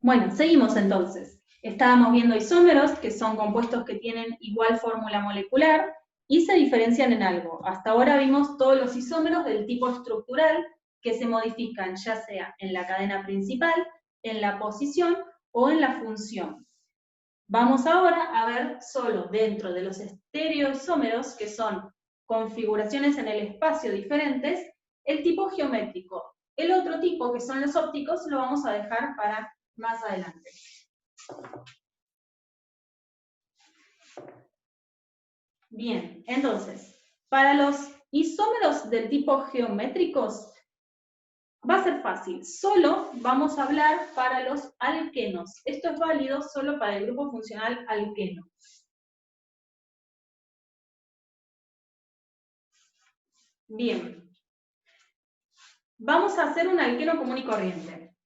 Bueno, seguimos entonces. Estábamos viendo isómeros, que son compuestos que tienen igual fórmula molecular y se diferencian en algo. Hasta ahora vimos todos los isómeros del tipo estructural que se modifican ya sea en la cadena principal, en la posición o en la función. Vamos ahora a ver solo dentro de los estereoisómeros, que son configuraciones en el espacio diferentes, el tipo geométrico. El otro tipo, que son los ópticos, lo vamos a dejar para más adelante. Bien, entonces, para los isómeros del tipo geométricos va a ser fácil. Solo vamos a hablar para los alquenos. Esto es válido solo para el grupo funcional alqueno. Bien. Vamos a hacer un alqueno común y corriente.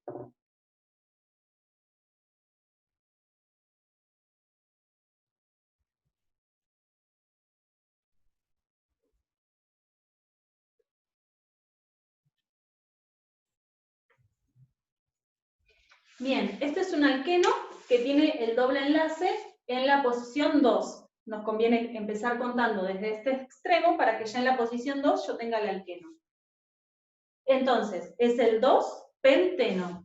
Bien, este es un alqueno que tiene el doble enlace en la posición 2. Nos conviene empezar contando desde este extremo para que ya en la posición 2 yo tenga el alqueno. Entonces, es el 2-penteno.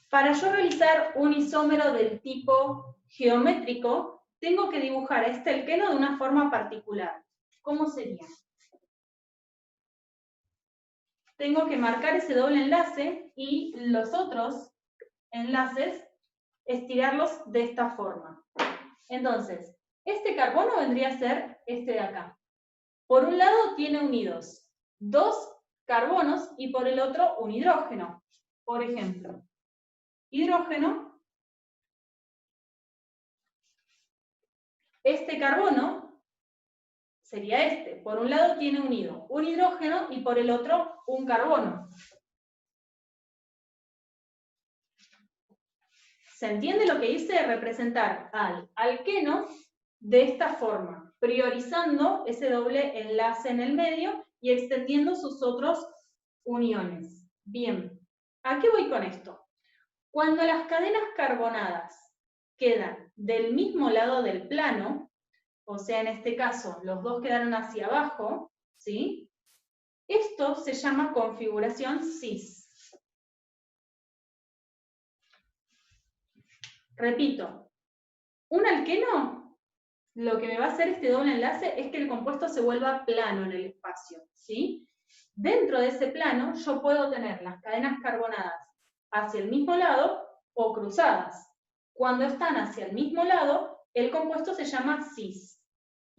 Para yo realizar un isómero del tipo geométrico, tengo que dibujar este alqueno de una forma particular. ¿Cómo sería? Tengo que marcar ese doble enlace y los otros enlaces estirarlos de esta forma. Entonces, este carbono vendría a ser este de acá. Por un lado tiene unidos 2 carbonos y por el otro un hidrógeno. Por ejemplo, hidrógeno, este carbono sería este. Por un lado tiene unido un hidrógeno y por el otro un carbono. ¿Se entiende lo que hice? Representar al alqueno de esta forma, priorizando ese doble enlace en el medio y extendiendo sus otros uniones. Bien, ¿a qué voy con esto? Cuando las cadenas carbonadas quedan del mismo lado del plano, o sea, en este caso, los dos quedaron hacia abajo, ¿sí? Esto se llama configuración cis. Repito, un alqueno, lo que me va a hacer este doble enlace es que el compuesto se vuelva plano en el espacio, ¿sí? Dentro de ese plano yo puedo tener las cadenas carbonadas hacia el mismo lado o cruzadas. Cuando están hacia el mismo lado, el compuesto se llama cis.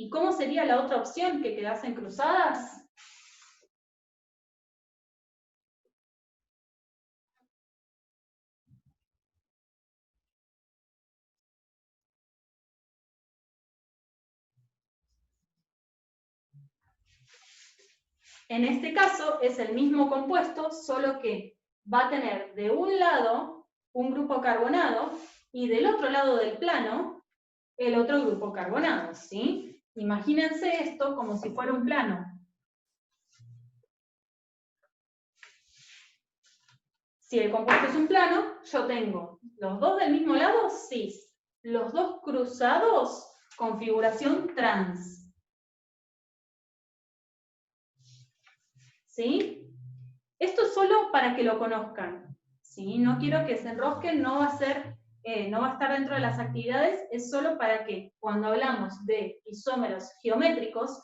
¿Y cómo sería la otra opción, que quedasen cruzadas? En este caso es el mismo compuesto, solo que va a tener de un lado un grupo carbonado y del otro lado del plano el otro grupo carbonado, ¿sí? Imagínense esto como si fuera un plano. Si el compuesto es un plano, yo tengo los dos del mismo lado, cis. Los dos cruzados, configuración trans. ¿Sí? Esto es solo para que lo conozcan. ¿Sí? No quiero que se enrosquen, no va a estar dentro de las actividades, es solo para que cuando hablamos de isómeros geométricos,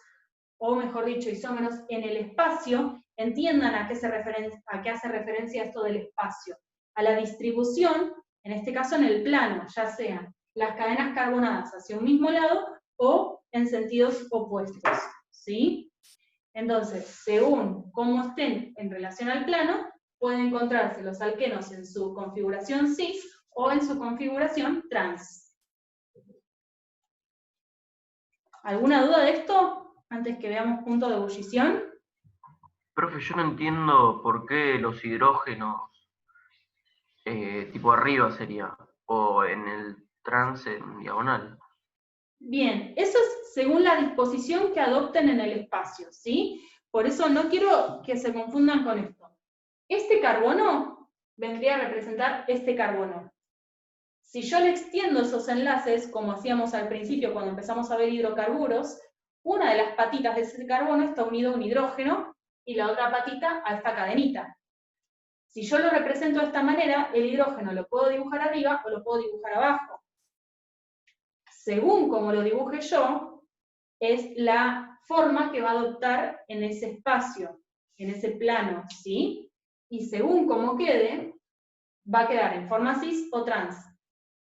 o mejor dicho, isómeros en el espacio, entiendan a qué hace referencia esto del espacio. A la distribución, en este caso en el plano, ya sean las cadenas carbonadas hacia un mismo lado o en sentidos opuestos. ¿Sí? Entonces, según cómo estén en relación al plano, pueden encontrarse los alquenos en su configuración cis o en su configuración trans. ¿Alguna duda de esto antes que veamos punto de ebullición? Profe, yo no entiendo por qué los hidrógenos, tipo arriba sería, o en el trance en diagonal. Bien, eso es según la disposición que adopten en el espacio, ¿sí? Por eso no quiero que se confundan con esto. Este carbono vendría a representar este carbono. Si yo le extiendo esos enlaces, como hacíamos al principio cuando empezamos a ver hidrocarburos, una de las patitas de ese carbono está unido a un hidrógeno y la otra patita a esta cadenita. Si yo lo represento de esta manera, el hidrógeno lo puedo dibujar arriba o lo puedo dibujar abajo. Según como lo dibuje yo, es la forma que va a adoptar en ese espacio, en ese plano, ¿sí? Y según como quede, va a quedar en forma cis o trans.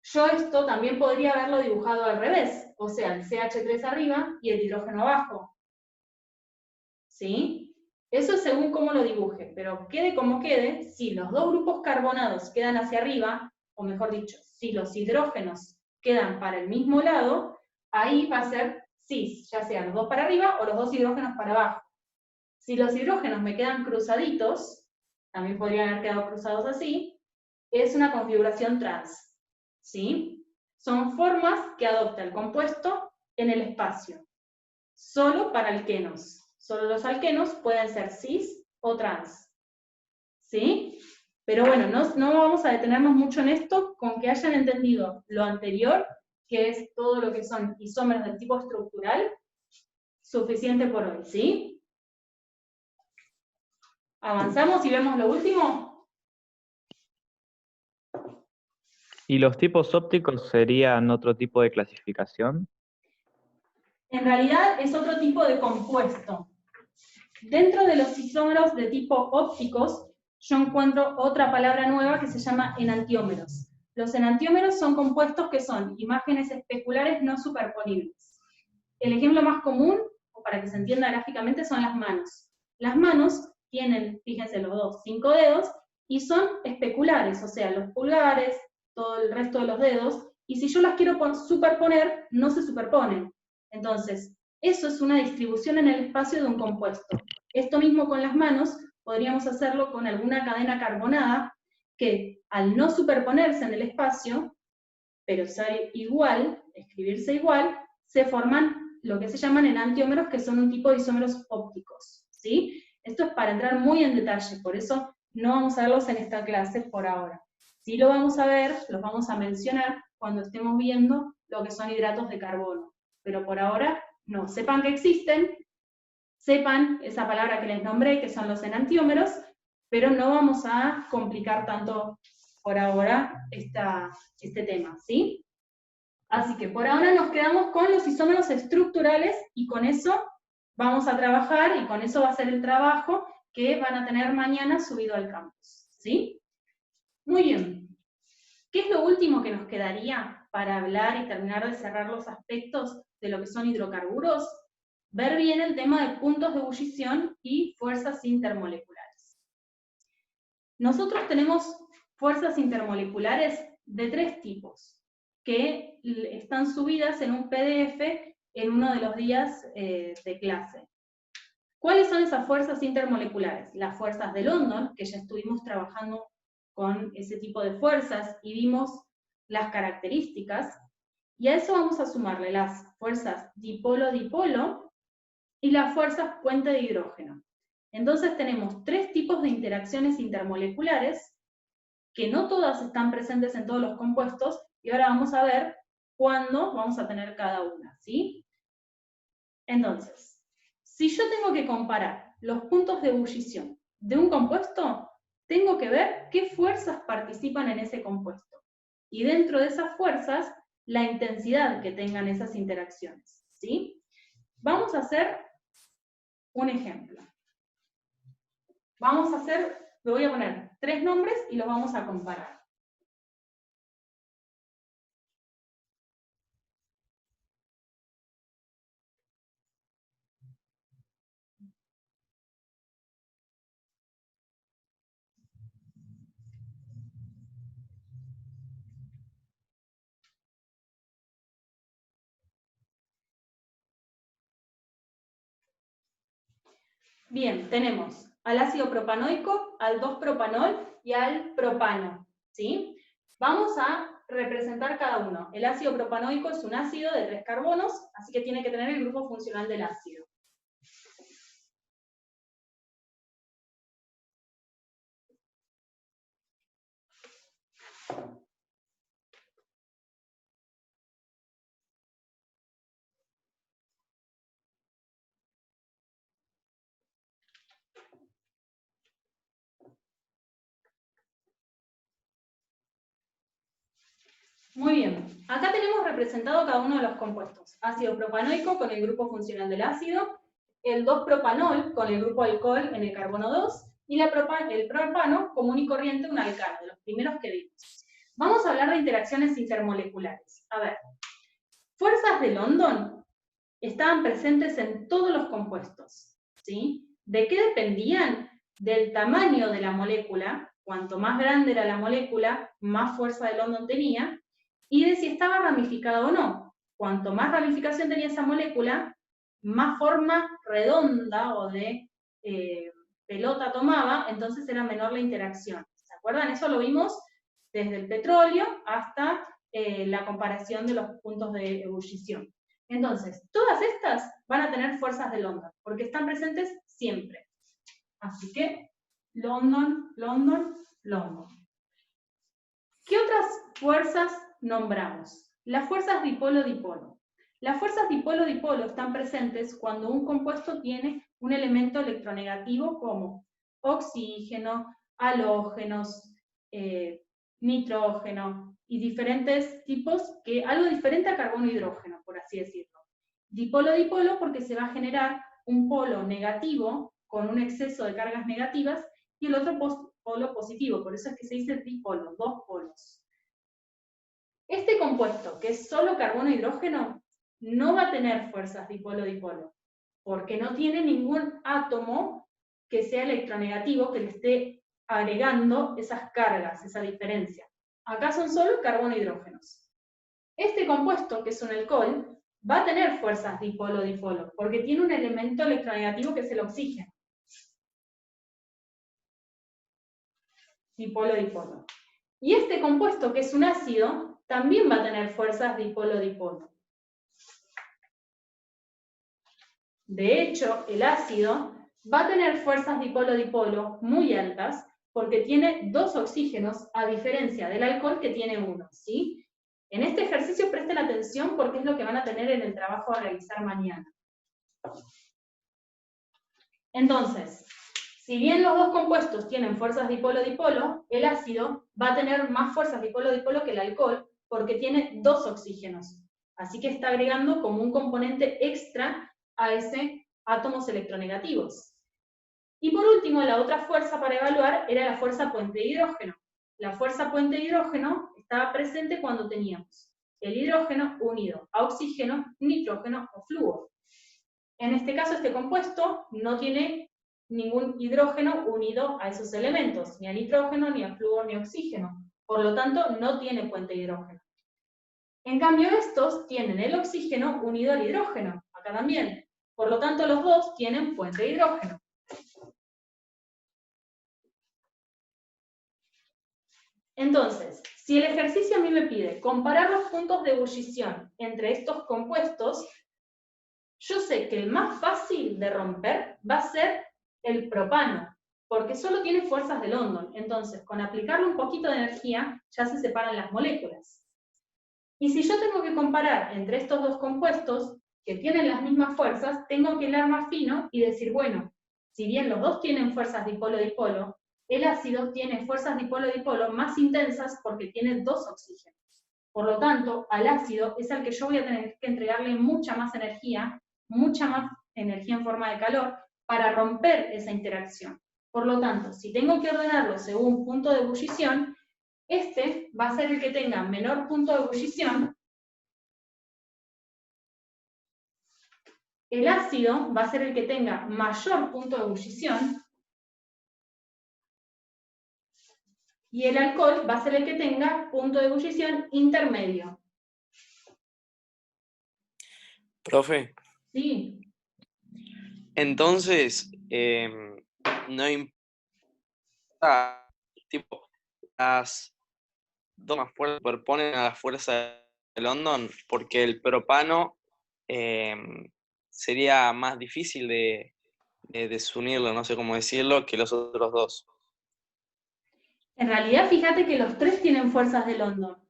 Yo esto también podría haberlo dibujado al revés, o sea, el CH3 arriba y el hidrógeno abajo. ¿Sí? Eso es según cómo lo dibuje, pero quede como quede, si los dos grupos carbonados quedan hacia arriba, o mejor dicho, si los hidrógenos quedan para el mismo lado, ahí va a ser cis, ya sean los dos para arriba o los dos hidrógenos para abajo. Si los hidrógenos me quedan cruzaditos, también podrían haber quedado cruzados así, es una configuración trans. ¿Sí? Son formas que adopta el compuesto en el espacio, solo para alquenos. Solo los alquenos pueden ser cis o trans. ¿Sí? Pero bueno, no vamos a detenernos mucho en esto, con que hayan entendido lo anterior, que es todo lo que son isómeros del tipo estructural, suficiente por hoy, ¿sí? ¿Avanzamos y vemos lo último? ¿Y los tipos ópticos serían otro tipo de clasificación? En realidad es otro tipo de compuesto. Dentro de los isómeros de tipo ópticos, yo encuentro otra palabra nueva que se llama enantiómeros. Los enantiómeros son compuestos que son imágenes especulares no superponibles. El ejemplo más común, o para que se entienda gráficamente, son las manos. Las manos tienen, fíjense los dos, 5 dedos, y son especulares, o sea, los pulgares, todo el resto de los dedos, y si yo las quiero superponer, no se superponen. Entonces, eso es una distribución en el espacio de un compuesto. Esto mismo con las manos, podríamos hacerlo con alguna cadena carbonada, que al no superponerse en el espacio, pero ser igual, escribirse igual, se forman lo que se llaman enantiómeros, que son un tipo de isómeros ópticos, ¿sí? Esto es para entrar muy en detalle, por eso no vamos a verlos en esta clase por ahora. Sí lo vamos a ver, los vamos a mencionar cuando estemos viendo lo que son hidratos de carbono, pero por ahora no. Sepan que existen, sepan esa palabra que les nombré, que son los enantiómeros, pero no vamos a complicar tanto por ahora este tema, ¿sí? Así que por ahora nos quedamos con los isómeros estructurales y con eso vamos a trabajar y con eso va a ser el trabajo que van a tener mañana subido al campus, ¿sí? Muy bien. ¿Qué es lo último que nos quedaría para hablar y terminar de cerrar los aspectos de lo que son hidrocarburos? Ver bien el tema de puntos de ebullición y fuerzas intermoleculares. Nosotros tenemos fuerzas intermoleculares de 3 tipos, que están subidas en un PDF en uno de los días de clase. ¿Cuáles son esas fuerzas intermoleculares? Las fuerzas de London, que ya estuvimos trabajando con ese tipo de fuerzas y vimos las características, y a eso vamos a sumarle las fuerzas dipolo-dipolo y las fuerzas puente de hidrógeno. Entonces tenemos 3 tipos de interacciones intermoleculares, que no todas están presentes en todos los compuestos, y ahora vamos a ver cuándo vamos a tener cada una, ¿sí? Entonces, si yo tengo que comparar los puntos de ebullición de un compuesto, tengo que ver qué fuerzas participan en ese compuesto. Y dentro de esas fuerzas, la intensidad que tengan esas interacciones, ¿sí? Vamos a hacer un ejemplo. Le voy a poner 3 nombres y los vamos a comparar. Bien, tenemos al ácido propanoico, al 2-propanol y al propano, ¿sí? Vamos a representar cada uno. El ácido propanoico es un ácido de 3 carbonos, así que tiene que tener el grupo funcional del ácido. Muy bien. Acá tenemos representado cada uno de los compuestos. Ácido propanoico con el grupo funcional del ácido, el 2-propanol con el grupo alcohol en el carbono 2, y el propano común y corriente, un alcano, de los primeros que vimos. Vamos a hablar de interacciones intermoleculares. A ver, fuerzas de London estaban presentes en todos los compuestos, ¿sí? ¿De qué dependían? Del tamaño de la molécula. Cuanto más grande era la molécula, más fuerza de London tenía, y de si estaba ramificada o no. Cuanto más ramificación tenía esa molécula, más forma redonda o de pelota tomaba, entonces era menor la interacción. ¿Se acuerdan? Eso lo vimos desde el petróleo hasta la comparación de los puntos de ebullición. Entonces, todas estas van a tener fuerzas de London, porque están presentes siempre. Así que, London, London, London. ¿Qué otras fuerzas nombramos? Las fuerzas dipolo-dipolo. Las fuerzas dipolo-dipolo están presentes cuando un compuesto tiene un elemento electronegativo como oxígeno, halógenos, nitrógeno y diferentes tipos, algo diferente a carbono e hidrógeno, por así decirlo. Dipolo-dipolo porque se va a generar un polo negativo con un exceso de cargas negativas y el otro polo positivo, por eso es que se dice dipolo, dos polos. Este compuesto, que es solo carbono e hidrógeno, no va a tener fuerzas dipolo-dipolo, porque no tiene ningún átomo que sea electronegativo que le esté agregando esas cargas, esa diferencia. Acá son solo carbono e hidrógenos. Este compuesto, que es un alcohol, va a tener fuerzas dipolo-dipolo, porque tiene un elemento electronegativo que es el oxígeno. Dipolo-dipolo. Y este compuesto, que es un ácido, también va a tener fuerzas dipolo-dipolo. De hecho, el ácido va a tener fuerzas dipolo-dipolo muy altas porque tiene dos oxígenos, a diferencia del alcohol que tiene uno, ¿sí? En este ejercicio presten atención porque es lo que van a tener en el trabajo a realizar mañana. Entonces, si bien los dos compuestos tienen fuerzas dipolo-dipolo, el ácido va a tener más fuerzas dipolo-dipolo que el alcohol porque tiene dos oxígenos. Así que está agregando como un componente extra a ese átomos electronegativos. Y por último, la otra fuerza para evaluar era la fuerza puente de hidrógeno. La fuerza puente de hidrógeno estaba presente cuando teníamos el hidrógeno unido a oxígeno, nitrógeno o flúor. En este caso, este compuesto no tiene ningún hidrógeno unido a esos elementos, ni a nitrógeno, ni a flúor, ni a oxígeno. Por lo tanto, no tiene puente de hidrógeno. En cambio, estos tienen el oxígeno unido al hidrógeno, acá también. Por lo tanto, los dos tienen puente de hidrógeno. Entonces, si el ejercicio a mí me pide comparar los puntos de ebullición entre estos compuestos, yo sé que el más fácil de romper va a ser el propano, porque solo tiene fuerzas de London. Entonces, con aplicarle un poquito de energía, ya se separan las moléculas. Y si yo tengo que comparar entre estos dos compuestos, que tienen las mismas fuerzas, tengo que hilar más fino y decir, bueno, si bien los dos tienen fuerzas dipolo-dipolo, el ácido tiene fuerzas dipolo-dipolo más intensas porque tiene dos oxígenos. Por lo tanto, al ácido es al que yo voy a tener que entregarle mucha más energía en forma de calor, para romper esa interacción. Por lo tanto, si tengo que ordenarlo según punto de ebullición, este va a ser el que tenga menor punto de ebullición, el ácido va a ser el que tenga mayor punto de ebullición, y el alcohol va a ser el que tenga punto de ebullición intermedio. Profe, Sí. entonces, no importa, tipo, las dos más fuerzas superponen a la fuerza de London, porque el propano sería más difícil de desunirlo, no sé cómo decirlo, que los otros dos. En realidad, fíjate que los tres tienen fuerzas de London.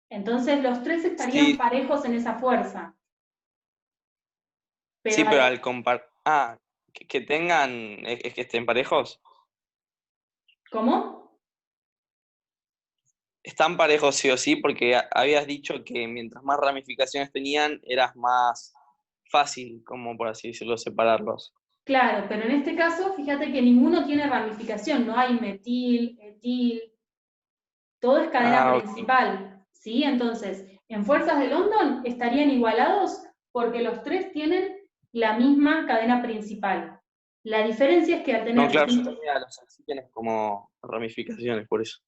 Entonces, los tres estarían Sí, parejos en esa fuerza. sí, pero al comparar... Ah, que tengan... ¿Es que estén parejos? ¿Cómo? están parejos sí o sí, porque habías dicho que mientras más ramificaciones tenían, era más fácil, como por así decirlo, separarlos. Claro, pero en este caso, fíjate que ninguno tiene ramificación, no hay metil, etil, todo es cadena Ah, ok. principal, ¿sí? Entonces, en fuerzas de London estarían igualados porque los tres tienen la misma cadena principal. La diferencia es que al No, tener claro, yo distintos... tenía los oxígenos como ramificaciones, por eso.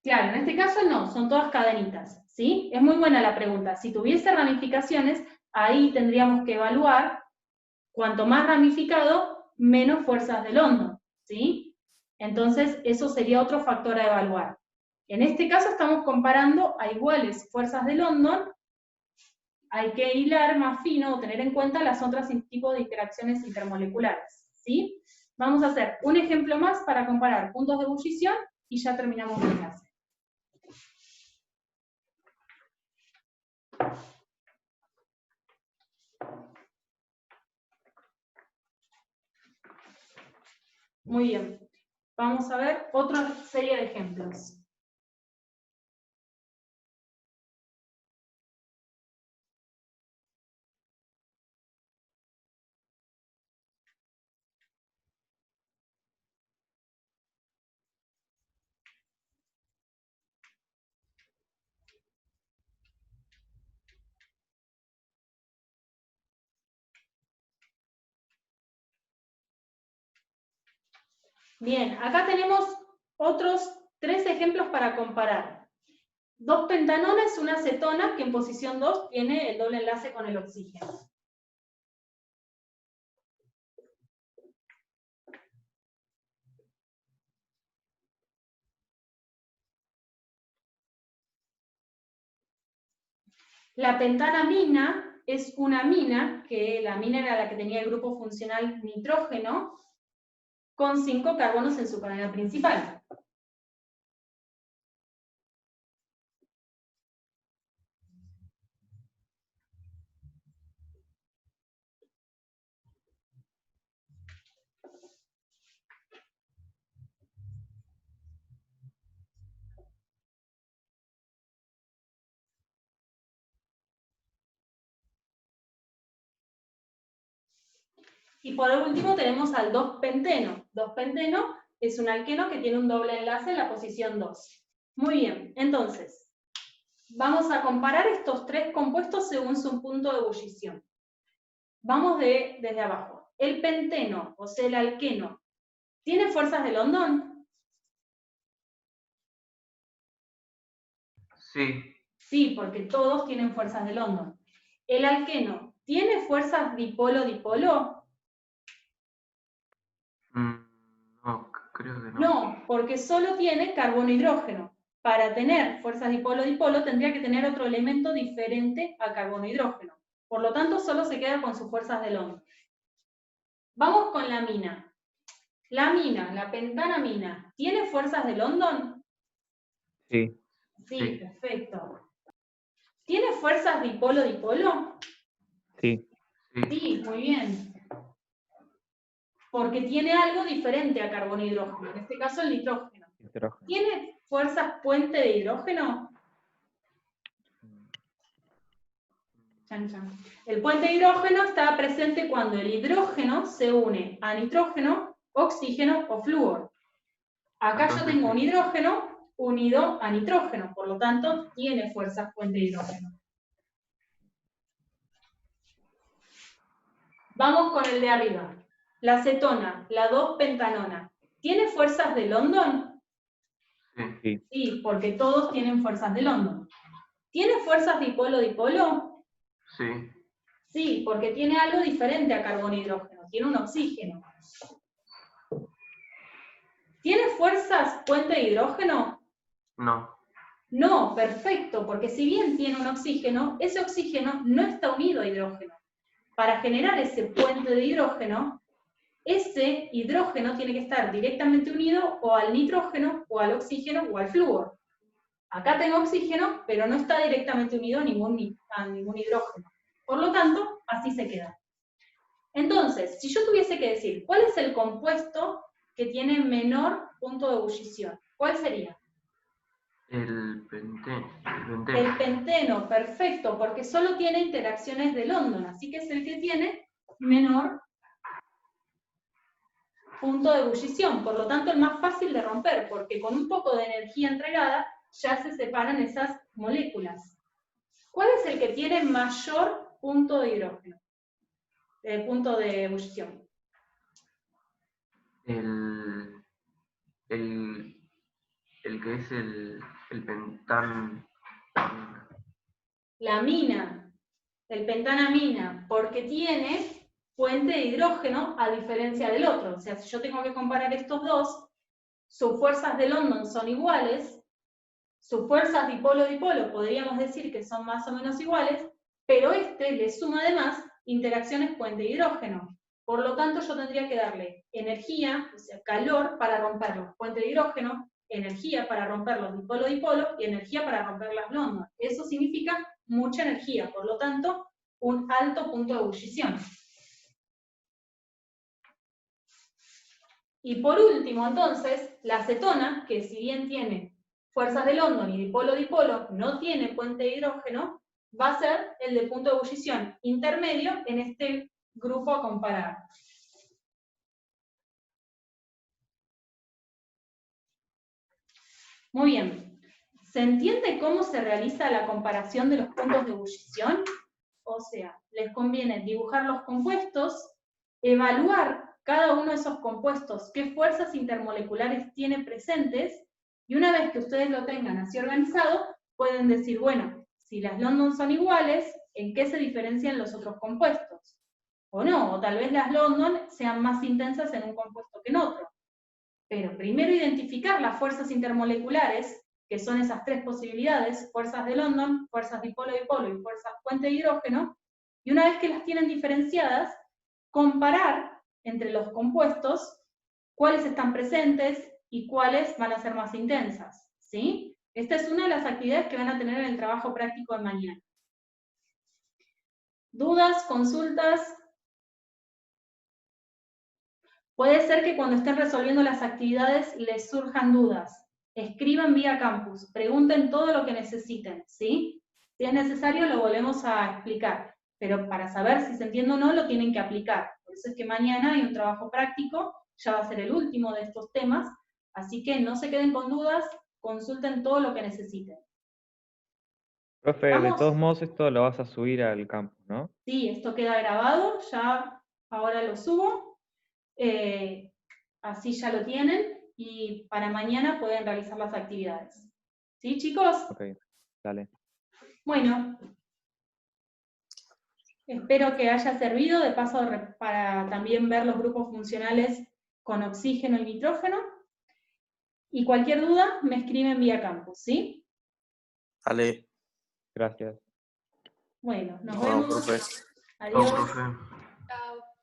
Claro, en este caso no, son todas cadenitas, ¿sí? Es muy buena la pregunta. Si tuviese ramificaciones, ahí tendríamos que evaluar, cuanto más ramificado, menos fuerzas de London, ¿sí? Entonces, eso sería otro factor a evaluar. En este caso estamos comparando a iguales fuerzas de London, hay que hilar más fino o tener en cuenta las otras tipos de interacciones intermoleculares, ¿sí? Vamos a hacer un ejemplo más para comparar puntos de ebullición y ya terminamos la clase. Muy bien. Vamos a ver otra serie de ejemplos. Bien, acá tenemos otros 3 ejemplos para comparar. 2 pentanones, una cetona que en posición 2 tiene el doble enlace con el oxígeno. La pentanamina es una amina, que la amina era la que tenía el grupo funcional nitrógeno, con 5 carbonos en su cadena principal. Y por último tenemos al 2-penteno. 2-penteno es un alqueno que tiene un doble enlace en la posición 2. Muy bien, entonces, vamos a comparar estos 3 compuestos según su punto de ebullición. Vamos desde abajo. El penteno, o sea, el alqueno, ¿tiene fuerzas de London? Sí. Sí, porque todos tienen fuerzas de London. ¿El alqueno tiene fuerzas dipolo-dipolo? No, creo que no. No, porque solo tiene carbono-hidrógeno. Para tener fuerzas dipolo-dipolo tendría que tener otro elemento diferente a carbono-hidrógeno. Por lo tanto, solo se queda con sus fuerzas de London. Vamos con la amina. La amina, la pentanamina, ¿tiene fuerzas de London? Sí, Sí, Sí. perfecto. ¿Tiene fuerzas dipolo-dipolo? sí. Sí. Sí, muy bien. Porque tiene algo diferente a carbono e hidrógeno, en este caso el nitrógeno. Hidrógeno. ¿Tiene fuerzas puente de hidrógeno? Chan, chan. El puente de hidrógeno está presente cuando el hidrógeno se une a nitrógeno, oxígeno o flúor. Acá yo Entonces, tengo un sí. hidrógeno unido a nitrógeno, por lo tanto tiene fuerzas puente de hidrógeno. Vamos con el de arriba. La cetona, la 2-pentanona, ¿tiene fuerzas de London? Sí. Sí, Sí, porque todos tienen fuerzas de London. ¿Tiene fuerzas dipolo-dipolo? Sí. Sí, porque tiene algo diferente a carbono e hidrógeno, tiene un oxígeno. ¿Tiene fuerzas puente de hidrógeno? No. No, perfecto, porque si bien tiene un oxígeno, ese oxígeno no está unido a hidrógeno. Para generar ese puente de hidrógeno, ese hidrógeno tiene que estar directamente unido o al nitrógeno, o al oxígeno, o al flúor. Acá tengo oxígeno, pero no está directamente unido a ningún hidrógeno. Por lo tanto, así se queda. Entonces, si yo tuviese que decir, ¿cuál es el compuesto que tiene menor punto de ebullición? ¿Cuál sería? El penteno. El penteno, perfecto, porque solo tiene interacciones de London, así que es el que tiene menor punto de ebullición, por lo tanto el más fácil de romper, porque con un poco de energía entregada ya se separan esas moléculas. ¿Cuál es el que tiene mayor punto de hidrógeno? Punto de ebullición. El que es el pentán. La amina, el pentanamina, porque tiene fuente de hidrógeno a diferencia del otro. O sea, si yo tengo que comparar estos dos, sus fuerzas de London son iguales, sus fuerzas dipolo-dipolo podríamos decir que son más o menos iguales, pero este le suma además interacciones puente-hidrógeno. Por lo tanto, yo tendría que darle energía, o sea, calor para romper los puentes de hidrógeno, energía para romper los dipolo-dipolo y energía para romper las London. Eso significa mucha energía, por lo tanto, un alto punto de ebullición. Y por último, entonces, la acetona, que si bien tiene fuerzas de London y dipolo-dipolo, no tiene puente de hidrógeno, va a ser el de punto de ebullición intermedio en este grupo a comparar. Muy bien. ¿Se entiende cómo se realiza la comparación de los puntos de ebullición? O sea, les conviene dibujar los compuestos, evaluar cada uno de esos compuestos, qué fuerzas intermoleculares tiene presentes, y una vez que ustedes lo tengan así organizado, pueden decir, bueno, si las London son iguales, ¿en qué se diferencian los otros compuestos? O no, o tal vez las London sean más intensas en un compuesto que en otro. Pero primero identificar las fuerzas intermoleculares, que son esas tres posibilidades, fuerzas de London, fuerzas dipolo-dipolo y fuerzas puente de hidrógeno, y una vez que las tienen diferenciadas, comparar entre los compuestos cuáles están presentes y cuáles van a ser más intensas, ¿sí? Esta es una de las actividades que van a tener en el trabajo práctico de mañana. ¿Dudas, consultas? Puede ser que cuando estén resolviendo las actividades les surjan dudas. Escriban vía campus, pregunten todo lo que necesiten, ¿sí? Si es necesario lo volvemos a explicar, pero para saber si se entiende o no lo tienen que aplicar. Por eso es que mañana hay un trabajo práctico, ya va a ser el último de estos temas, así que no se queden con dudas, consulten todo lo que necesiten. Profe, de ¿Vamos? todos modos esto lo vas a subir al campus, ¿no? Sí, esto queda grabado, ya ahora lo subo. Así ya lo tienen y para mañana pueden realizar las actividades. ¿Sí, chicos? Ok, dale. Bueno, espero que haya servido, de paso para también ver los grupos funcionales con oxígeno y nitrógeno. Y cualquier duda me escriben vía campus, ¿sí? Dale. Gracias. Bueno, nos Bueno, vemos. profe. Chao, Adiós. profe. Chao.